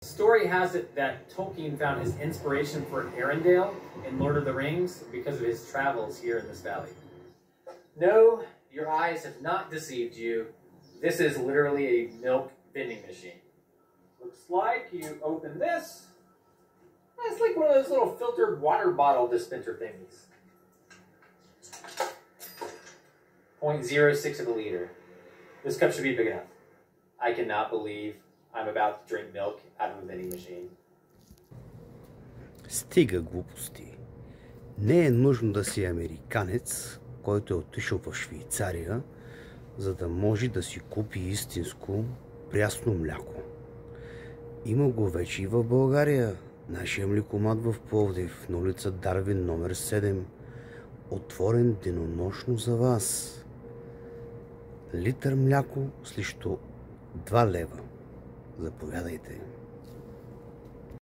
Story has it that Tolkien found his inspiration for Arendelle in Lord of the Rings because of his travels here in this valley. No, your eyes have not deceived you. This is literally a milk vending machine. Looks like you open this. It's like one of those little filtered water bottle dispenser thingies. 0.06 of a liter. This cup should be big enough. I cannot believe I'm about to drink milk out of a vending machine. Стига глупости. Не е нужно да си американец, който е отишъл в Швейцария, за да може да си купи истинско прясно мляко. Има го вече и в България. Нашия млекомат в Пловдив, на улица Дарвин, номер 7. Отворен денонощно за вас. Литър мляко срещу 2 лева. Заповядайте.